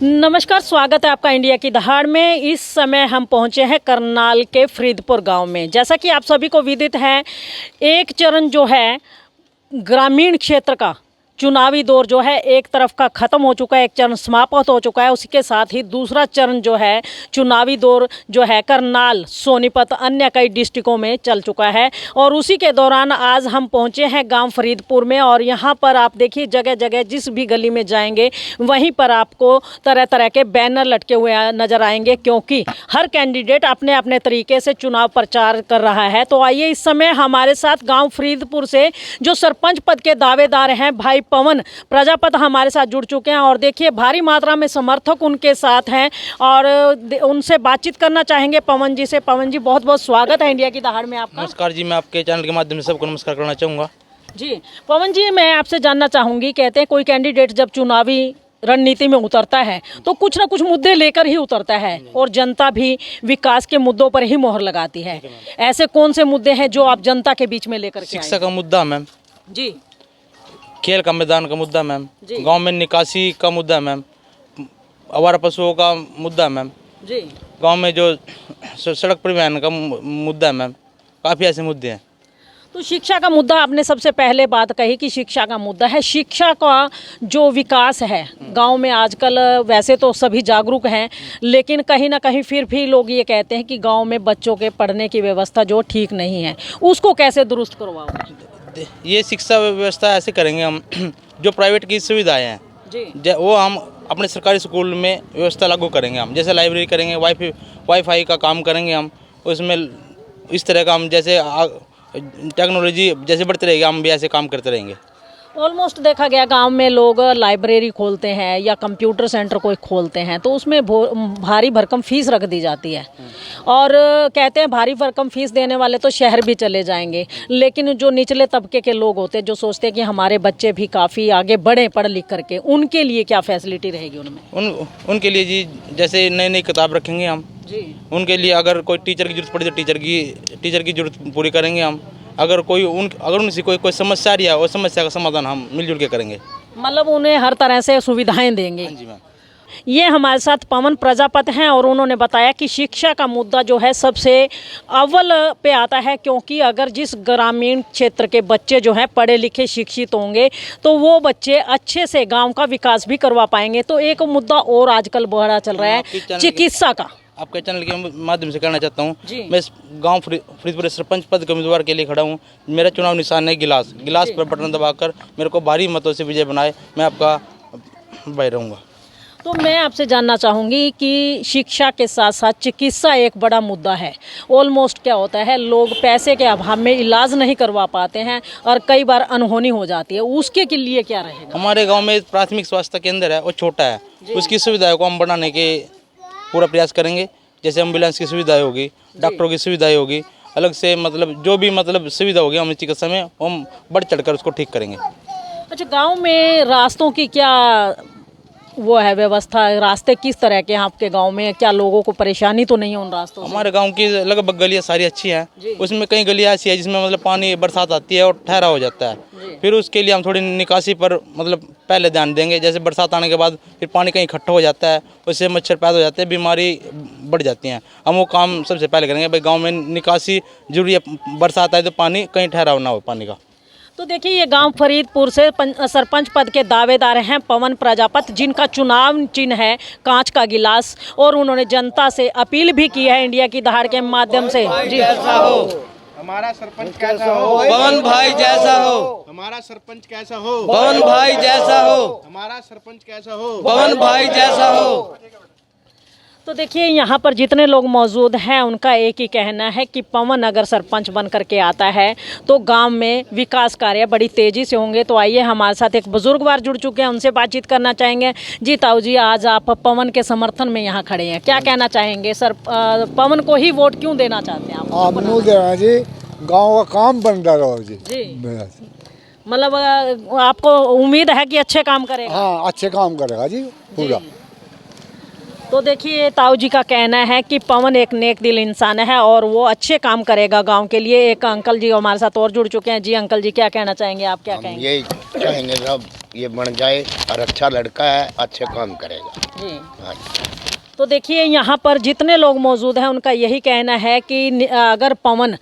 नमस्कार, स्वागत है आपका इंडिया की दहाड़ में। इस समय हम पहुंचे हैं करनाल के फरीदपुर गांव में। जैसा कि आप सभी को विदित है, एक चरण जो है ग्रामीण क्षेत्र का चुनावी दौर जो है एक तरफ का ख़त्म हो चुका है, एक चरण समाप्त हो चुका है। उसी के साथ ही दूसरा चरण जो है चुनावी दौर जो है करनाल, सोनीपत, अन्य कई डिस्ट्रिक्टों में चल चुका है। और उसी के दौरान आज हम पहुंचे हैं गांव फरीदपुर में। और यहां पर आप देखिए, जगह जगह जिस भी गली में जाएंगे वहीं पर आपको तरह तरह के बैनर लटके हुए नज़र आएंगे, क्योंकि हर कैंडिडेट अपने अपने तरीके से चुनाव प्रचार कर रहा है। तो आइए, इस समय हमारे साथ गाँव फरीदपुर से जो सरपंच पद के दावेदार हैं भाई पवन प्रजापत हमारे साथ जुड़ चुके हैं। और देखिए, भारी मात्रा में समर्थक उनके साथ हैं और उनसे बातचीत करना चाहेंगे पवन जी से। पवन जी, बहुत बहुत स्वागत है इंडिया की दहाड़ में आपका। नमस्कार जी, मैं आपके चैनल के माध्यम से सबको नमस्कार करना चाहूँगा। जी पवन जी, मैं आपसे जानना चाहूँगी, कहते हैं कोई कैंडिडेट जब चुनावी रणनीति में उतरता है तो कुछ ना कुछ मुद्दे लेकर ही उतरता है, और जनता भी विकास के मुद्दों पर ही मोहर लगाती है। ऐसे कौन से मुद्दे हैं जो आप जनता के बीच में लेकर के आए? शिक्षा का मुद्दा मैम जी, खेल का मैदान का मुद्दा मैम, जी। गांव में निकासी का मुद्दा मैम, आवारा पशुओं का मुद्दा मैम, जी। गांव में जो सड़क परिवहन का मुद्दा मैम, काफ़ी ऐसे मुद्दे हैं। तो शिक्षा का मुद्दा आपने सबसे पहले बात कही कि शिक्षा का मुद्दा है। शिक्षा का जो विकास है गांव में आजकल, वैसे तो सभी जागरूक हैं, लेकिन कहीं ना कहीं फिर भी लोग ये कहते हैं कि गांव में बच्चों के पढ़ने की व्यवस्था जो ठीक नहीं है, उसको कैसे दुरुस्त करवाओगे? ये शिक्षा व्यवस्था ऐसे करेंगे हम, जो प्राइवेट की सुविधाएँ हैं जी, वो हम अपने सरकारी स्कूल में व्यवस्था लागू करेंगे। हम जैसे लाइब्रेरी करेंगे, वाईफाई का काम करेंगे हम उसमें। इस तरह का हम जैसे टेक्नोलॉजी जैसे बढ़ती रहेगी, हम भी ऐसे काम करते रहेंगे। ऑलमोस्ट देखा गया गांव में लोग लाइब्रेरी खोलते हैं या कंप्यूटर सेंटर कोई खोलते हैं तो उसमें भारी भरकम फीस रख दी जाती है, और कहते हैं भारी भरकम फीस देने वाले तो शहर भी चले जाएंगे। लेकिन जो निचले तबके के लोग होते हैं, जो सोचते हैं कि हमारे बच्चे भी काफ़ी आगे बढ़े पढ़ लिख करके, उनके लिए क्या फैसिलिटी रहेगी उनमें? उनके लिए जी, जैसे नई नई किताब रखेंगे हम जी। उनके लिए। अगर कोई टीचर की जरूरत पड़ी तो टीचर की जरूरत पूरी करेंगे हम। अगर उनसे कोई समस्या आ रही है, वो समस्या का समाधान हम मिलजुल के करेंगे। मतलब उन्हें हर तरह से सुविधाएं देंगे। जी मैम। ये हमारे साथ पवन प्रजापत हैं और उन्होंने बताया कि शिक्षा का मुद्दा जो है सबसे अव्वल पे आता है, क्योंकि अगर जिस ग्रामीण क्षेत्र के बच्चे जो हैं पढ़े लिखे शिक्षित होंगे तो वो बच्चे अच्छे से गांव का विकास भी करवा पाएंगे। तो एक मुद्दा और आजकल बड़ा चल रहा है, चिकित्सा का। आपके चैनल के माध्यम से कहना चाहता हूँ, जी। मैं गांव फरीदपुर सरपंच पद के उम्मीदवार के लिए खड़ा हूँ। मेरा चुनाव निशान है गिलास पर बटन दबाकर मेरे को भारी मतों से विजय बनाए, मैं आपका भाई रहूँगा। तो मैं आपसे जानना चाहूँगी कि शिक्षा के साथ साथ चिकित्सा एक बड़ा मुद्दा है। ऑलमोस्ट क्या होता है, लोग पैसे के अभाव में इलाज नहीं करवा पाते हैं और कई बार अनहोनी हो जाती है, उसके के लिए क्या रहेगा? हमारे गाँव में प्राथमिक स्वास्थ्य केंद्र है, वो छोटा है, उसकी सुविधाओं को हम बढ़ाने के पूरा प्रयास करेंगे। जैसे एम्बुलेंस की सुविधाएं होगी, डॉक्टरों की सुविधाएं होगी, अलग से मतलब जो भी सुविधा होगी हम चिकित्सा में हम बढ़ चढ़कर उसको ठीक करेंगे। अच्छा, गांव में रास्तों की क्या वो है व्यवस्था? रास्ते किस तरह के हैं आपके गांव में? क्या लोगों को परेशानी तो नहीं है उन रास्तों से? हमारे गांव की लगभग गलियां सारी अच्छी हैं। उसमें कई गलियां ऐसी है जिसमें पानी बरसात आती है और ठहरा हो जाता है। फिर उसके लिए हम थोड़ी निकासी पर पहले ध्यान देंगे। जैसे बरसात आने के बाद फिर पानी कहीं इकट्ठा हो जाता है, उससे मच्छर पैदा हो जाते हैं, बीमारी बढ़ जाती हैं। हम वो काम सबसे पहले करेंगे। भाई गाँव में निकासी जरूरी है, बरसात आए तो पानी कहीं ठहराव ना हो पानी का। तो देखिए, ये गांव फरीदपुर से सरपंच पद के दावेदार हैं पवन प्रजापत, जिनका चुनाव चिन्ह है कांच का गिलास, और उन्होंने जनता से अपील भी की है इंडिया की दहाड़ के माध्यम से। जी, कैसा हो हमारा सरपंच, कैसा हो पवन भाई जैसा हो हमारा सरपंच, कैसा हो पवन भाई जैसा हो हमारा सरपंच, कैसा हो पवन भाई जैसा हो। तो देखिए, यहाँ पर जितने लोग मौजूद हैं उनका एक ही कहना है कि पवन अगर सरपंच बन करके आता है तो गांव में विकास कार्य बड़ी तेज़ी से होंगे। तो आइए, हमारे साथ एक बुजुर्गवार जुड़ चुके हैं, उनसे बातचीत करना चाहेंगे। जी ताऊ जी, आज आप पवन के समर्थन में यहाँ खड़े हैं, क्या कहना चाहेंगे? सर, पवन को ही वोट क्यों देना चाहते हैं आप? नहीं देना जी, गाँव का काम बनता रहो जी। मतलब आपको उम्मीद है कि अच्छे काम करेगा? हाँ, अच्छे काम करेगा जी पूरा। तो तो देखिए ताऊ जी का कहना है कि पवन एक नेक दिल इंसान है और वो अच्छे काम करेगा गांव के लिए। एक अंकल जी हमारे साथ और जुड़ चुके हैं। जी अंकल जी, क्या कहना चाहेंगे आप? क्या कहेंगे? यही कहेंगे सब ये बन जाए और अच्छा लड़का है, अच्छे काम करेगा जी। हाँ। तो देखिए यहाँ पर जितने लोग मौजूद हैं उनका यही कहना है कि अगर पवन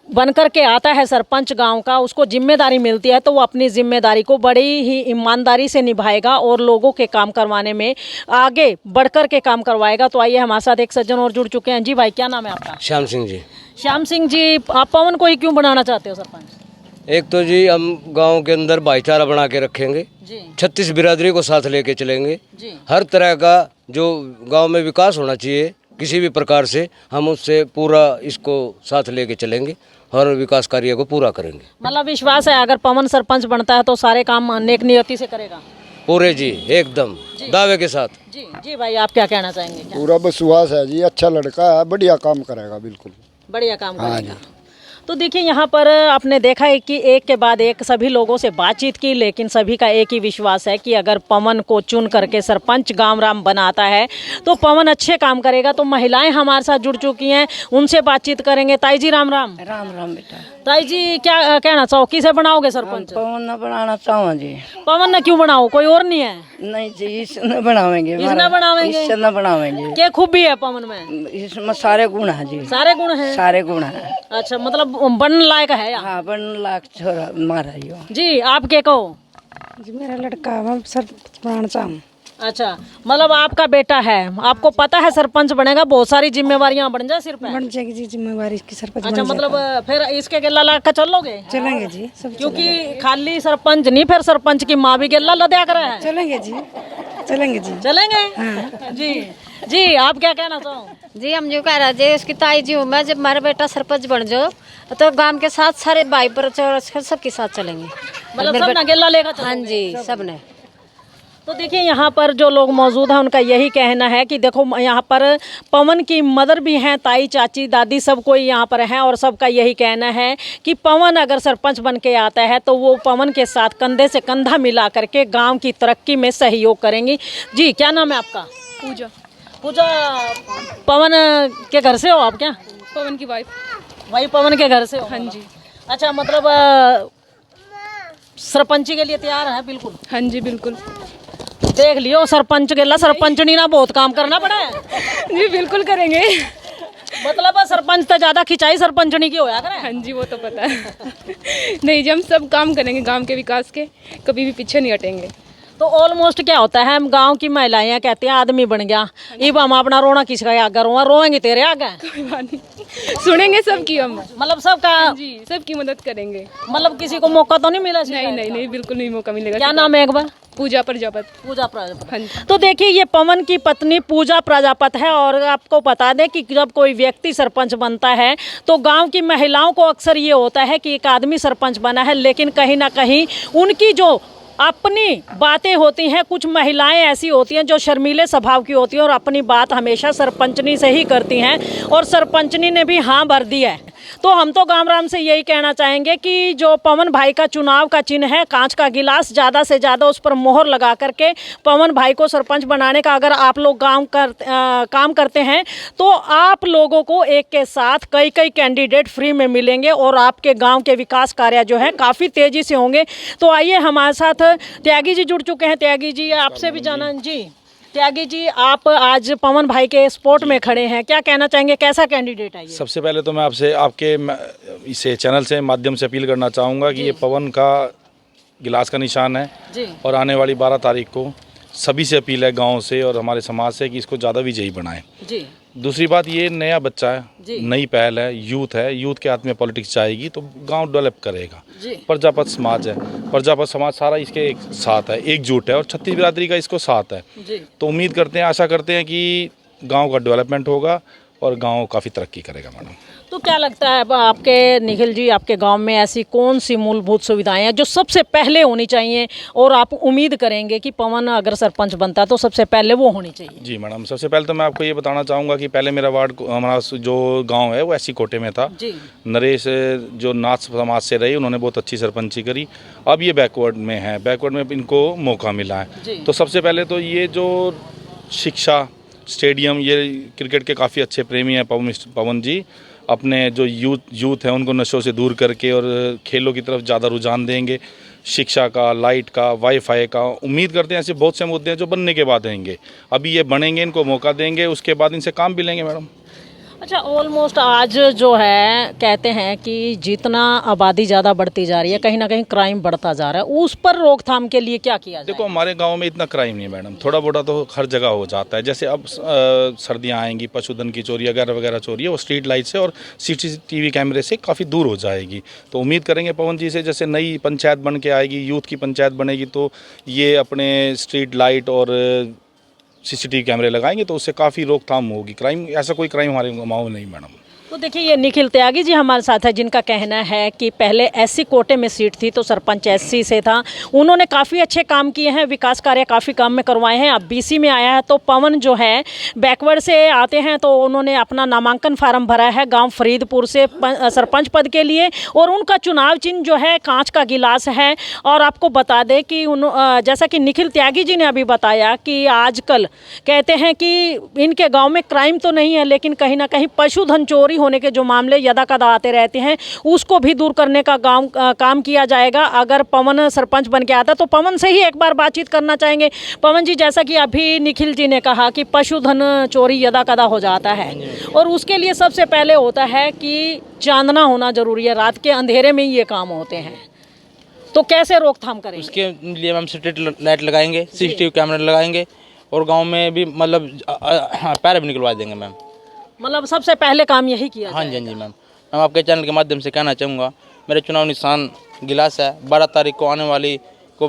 बनकर के आता है सरपंच गांव का, उसको जिम्मेदारी मिलती है तो वो अपनी जिम्मेदारी को बड़ी ही ईमानदारी से निभाएगा और लोगों के काम करवाने में आगे बढ़कर के काम करवाएगा। तो आइए, हमारे साथ एक सज्जन और जुड़ चुके हैं। जी भाई, क्या नाम है आपका? श्याम सिंह जी। श्याम सिंह जी, आप पवन को ही क्यों बनाना चाहते हो सरपंच? एक तो जी हम गांव के अंदर भाईचारा बना के रखेंगे, जी 36 बिरादरी को साथ लेके चलेंगे। जी हर तरह का जो गांव में विकास होना चाहिए किसी भी प्रकार से, हम उससे पूरा इसको साथ लेके चलेंगे और विकास कार्य को पूरा करेंगे। मतलब विश्वास है अगर पवन सरपंच बनता है तो सारे काम नेक नियति से करेगा? पूरे जी, एकदम दावे के साथ। जी जी भाई, आप क्या कहना चाहेंगे? क्या पूरा विश्वास है जी, अच्छा लड़का है, बढ़िया काम करेगा, बिल्कुल बढ़िया काम करेगा। तो देखिए यहाँ पर आपने देखा है कि एक के बाद एक सभी लोगों से बातचीत की, लेकिन सभी का एक ही विश्वास है कि अगर पवन को चुन करके सरपंच गांव राम बनाता है तो पवन अच्छे काम करेगा। तो महिलाएं हमारे साथ जुड़ चुकी हैं, उनसे बातचीत करेंगे। ताई जी, राम राम। राम राम बेटा। ताई जी, क्या कहना चाहो, किसे बनाओगे सरपंच? पवन न बनाना चाहो जी। पवन ने क्यों बनाओ, कोई और नहीं है? नहीं जी, इसने बनावेंगे। इसने बनावेंगे? इससे न बनावेंगे। क्या खूबी है पवन में? इसमें सारे गुण है जी। सारे गुण हैं? सारे गुण है। अच्छा, मतलब बनने लायक है या? हाँ, बन लाख छोरा मारा यो। जी, आप क्या कहो? जी मेरा लड़का मैं सर बनाना चाहूँ। अच्छा, मतलब आपका बेटा है, आपको पता है सरपंच बनेगा, बहुत सारी जिम्मेवारियां बन जाए सिर पे? बन जाएगी जी जिम्मेवारी की सरपंच अच्छा, बन मतलब फिर इसके गिल्ला ला कर चलोगे? चलेंगे जी, सब क्योंकि खाली सरपंच नहीं, फिर सरपंच की माँ भी गिल्ला लदया करे है। चलेंगे जी, चलेंगे जी। चलेंगे? जी जी, आप क्या कहना चाहो? जी हम जो कह रहे जी, उसकी ताई जी हूँ मैं, जब हमारा बेटा सरपंच बन जाओ तो गांव के साथ सारे भाई पर सबके साथ चलेंगे। मतलब सब ना गिल्ला लेकर चलोगे? हाँ जी, सब ने। तो देखिए यहाँ पर जो लोग मौजूद हैं उनका यही कहना है कि देखो यहाँ पर पवन की मदर भी हैं, ताई चाची दादी सब कोई यहाँ पर हैं और सबका यही कहना है कि पवन अगर सरपंच बन के आता है तो वो पवन के साथ कंधे से कंधा मिला करके गांव की तरक्की में सहयोग करेंगी। जी, क्या नाम है आपका? पूजा। पूजा, पवन के घर से हो आप? क्या पवन की वाइफ। वही पवन के घर से हो? हाँ जी। अच्छा, मतलब सरपंची के लिए तैयार है? बिल्कुल। हाँ जी, बिल्कुल। देख लियो, सरपंच के ला सरपंचनी ना बहुत काम करना पड़ा है। जी बिल्कुल करेंगे। मतलब सरपंच तो ज्यादा खिंचाई सरपंचनी की होया करे। हाँ जी, वो तो पता है। नहीं जी, हम सब काम करेंगे गांव के विकास के, कभी भी पीछे नहीं हटेंगे। तो ऑलमोस्ट क्या होता है, हम गांव की महिलाएं कहती हैं आदमी बन गया, अब हम अपना रोना किसका आगे रोएंगे तेरे आगे? कोई बात नहीं, सुनेंगे सबकी हम। मतलब सबका? जी, सबकी मदद करेंगे। मतलब किसी को मौका तो नहीं मिला? नहीं नहीं नहीं, बिल्कुल नहीं मौका मिलेगा। क्या नाम है एक बार? पूजा प्रजापति। पूजा प्रजापति। हाँ जी। तो देखिए ये पवन की पत्नी पूजा प्रजापति है और आपको बता दें कि जब कोई व्यक्ति सरपंच बनता है तो गांव की महिलाओं को अक्सर ये होता है कि एक आदमी सरपंच बना है, लेकिन कहीं ना कहीं उनकी जो अपनी बातें होती हैं, कुछ महिलाएं ऐसी होती हैं जो शर्मीले स्वभाव की होती हैं और अपनी बात हमेशा सरपंचनी से ही करती हैं और सरपंचनी ने भी हाँ भर दी है। तो हम तो गांव राम से यही कहना चाहेंगे कि जो पवन भाई का चुनाव का चिन्ह है कांच का गिलास, ज़्यादा से ज़्यादा उस पर मोहर लगा करके पवन भाई को सरपंच बनाने का अगर आप लोग काम करते हैं तो आप लोगों को एक के साथ कई कई कैंडिडेट फ्री में मिलेंगे और आपके गांव के विकास कार्य जो है काफ़ी तेज़ी से होंगे। तो आइए, हमारे साथ त्यागी जी जुड़ चुके हैं। त्यागी जी, आपसे भी जाना। जी त्यागी जी, आप आज पवन भाई के स्पोर्ट में खड़े हैं, क्या कहना चाहेंगे, कैसा कैंडिडेट है ये? सबसे पहले तो मैं आपसे आपके इसे चैनल से माध्यम से अपील करना चाहूँगा कि ये पवन का गिलास का निशान है जी। और आने वाली 12 तारीख को सभी से अपील है, गांव से और हमारे समाज से, कि इसको ज़्यादा विजयी बनाएं। जी। दूसरी बात, ये नया बच्चा है, नई पहल है, यूथ के हाथ में पॉलिटिक्स जाएगी तो गांव डेवलप करेगा। प्रजापत समाज है, प्रजापत समाज सारा इसके एक साथ है, एकजुट है और 36 बिरादरी का इसको साथ है। तो उम्मीद करते हैं, आशा करते हैं कि गांव का डेवलपमेंट होगा और गांव काफ़ी तरक्की करेगा। मैडम, तो क्या लगता है आपके निखिल जी, आपके गांव में ऐसी कौन सी मूलभूत सुविधाएं हैं जो सबसे पहले होनी चाहिए और आप उम्मीद करेंगे कि पवन अगर सरपंच बनता है तो सबसे पहले वो होनी चाहिए? जी मैडम, सबसे पहले तो मैं आपको ये बताना चाहूँगा कि पहले मेरा वार्ड, हमारा जो गांव है वो ऐसी कोटे में था जी। नरेश जो नाथ समाज से रहे, उन्होंने बहुत अच्छी सरपंची करी। अब ये बैकवर्ड में है, बैकवर्ड में इनको मौका मिला है। तो सबसे पहले तो ये जो शिक्षा स्टेडियम, ये क्रिकेट के काफ़ी अच्छे प्रेमी हैं पवन जी। अपने जो यूथ है उनको नशों से दूर करके और खेलों की तरफ ज़्यादा रुझान देंगे। शिक्षा का, लाइट का, वाईफाई का, उम्मीद करते हैं ऐसे बहुत से मुद्दे हैं जो बनने के बाद रहेंगे। अभी ये बनेंगे, इनको मौका देंगे, उसके बाद इनसे काम भी लेंगे मैडम। अच्छा, ऑलमोस्ट आज जो है कहते हैं कि जितना आबादी ज़्यादा बढ़ती जा रही है, कहीं ना कहीं क्राइम बढ़ता जा रहा है, उस पर रोकथाम के लिए क्या किया जाए? देखो, हमारे गांव में इतना क्राइम नहीं है मैडम, थोड़ा बोड़ा तो हर जगह हो जाता है। जैसे अब सर्दियां आएंगी, पशुधन की चोरी वगैरह वगैरह चोरी है वो स्ट्रीट लाइट से और CCTV कैमरे से काफ़ी दूर हो जाएगी। तो उम्मीद करेंगे पवन जी से, जैसे नई पंचायत बन के आएगी, यूथ की पंचायत बनेगी, तो ये अपने स्ट्रीट लाइट और CCTV कैमरे लगाएंगे तो उससे काफ़ी रोकथाम होगी। क्राइम, ऐसा कोई क्राइम हमारे गाँव में नहीं मैडम। तो देखिए, ये निखिल त्यागी जी हमारे साथ है, जिनका कहना है कि पहले SC कोटे में सीट थी तो सरपंच SC से था। उन्होंने काफ़ी अच्छे काम किए हैं, विकास कार्य काफ़ी काम में करवाए हैं। अब BC में आया है तो पवन जो है बैकवर्ड से आते हैं, तो उन्होंने अपना नामांकन फार्म भरा है गांव फरीदपुर से सरपंच पद के लिए, और उनका चुनाव चिन्ह जो है कांच का गिलास है। और आपको बता दें कि जैसा कि निखिल त्यागी जी ने अभी बताया कि आजकल कहते हैं कि इनके गाँव में क्राइम तो नहीं है, लेकिन कहीं ना कहीं पशुधन चोरी होने के जो मामले यदा कदा आते रहते हैं, उसको भी दूर करने का काम किया जाएगा। अगर पवन सरपंच बन के आता तो पवन से ही एक बार बातचीत करना चाहेंगे। पवन जी, जैसा कि अभी निखिल जी ने कहा कि पशुधन चोरी यदा कदा हो जाता है, और उसके लिए सबसे पहले होता है कि चांदना होना जरूरी है, रात के अंधेरे में ही ये काम होते हैं। तो कैसे रोकथाम करेंगे? उसके लिए हम स्ट्रीट लाइट लगाएंगे, CCTV कैमरे लगाएंगे, और गाँव में भी मतलब पैर भी निकलवा देंगे मैम। मतलब सबसे पहले काम यही किया? हाँ जी मैम। मैं आपके चैनल के माध्यम से कहना चाहूँगा, मेरे चुनाव निशान गिलास है। 12 तारीख को आने वाली को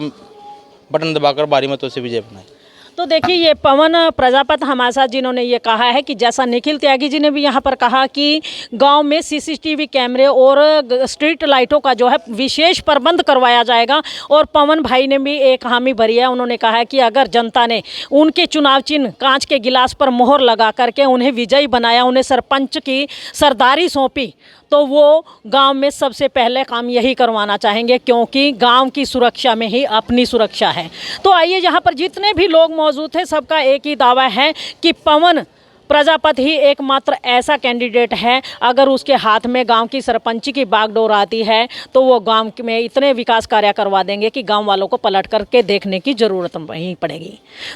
बटन दबाकर भारी मतों से विजय बनाए। तो देखिए, ये पवन प्रजापत हमारे साथ जिन्होंने ये कहा है कि जैसा निखिल त्यागी जी ने भी यहाँ पर कहा कि गांव में CCTV कैमरे और स्ट्रीट लाइटों का जो है विशेष प्रबंध करवाया जाएगा। और पवन भाई ने भी एक हामी भरी है, उन्होंने कहा है कि अगर जनता ने उनके चुनाव चिन्ह कांच के गिलास पर मोहर लगा करके उन्हें विजयी बनाया, उन्हें सरपंच की सरदारी सौंपी, तो वो गांव में सबसे पहले काम यही करवाना चाहेंगे, क्योंकि गांव की सुरक्षा में ही अपनी सुरक्षा है। तो आइए, यहाँ पर जितने भी लोग मौजूद थे सबका एक ही दावा है कि पवन प्रजापति ही एकमात्र ऐसा कैंडिडेट है, अगर उसके हाथ में गांव की सरपंची की बागडोर आती है तो वो गांव में इतने विकास कार्य करवा देंगे कि गांव वालों को पलट करके देखने की ज़रूरत नहीं पड़ेगी।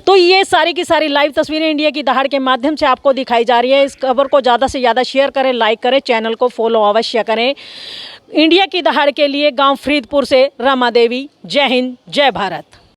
तो ये सारी की सारी लाइव तस्वीरें इंडिया की दहाड़ के माध्यम से आपको दिखाई जा रही है। इस खबर को ज़्यादा से ज़्यादा शेयर करें, लाइक करें, चैनल को फॉलो अवश्य करें। इंडिया की दहाड़ के लिए गाँव फरीदपुर से रमा देवी, जय हिंद, जय भारत।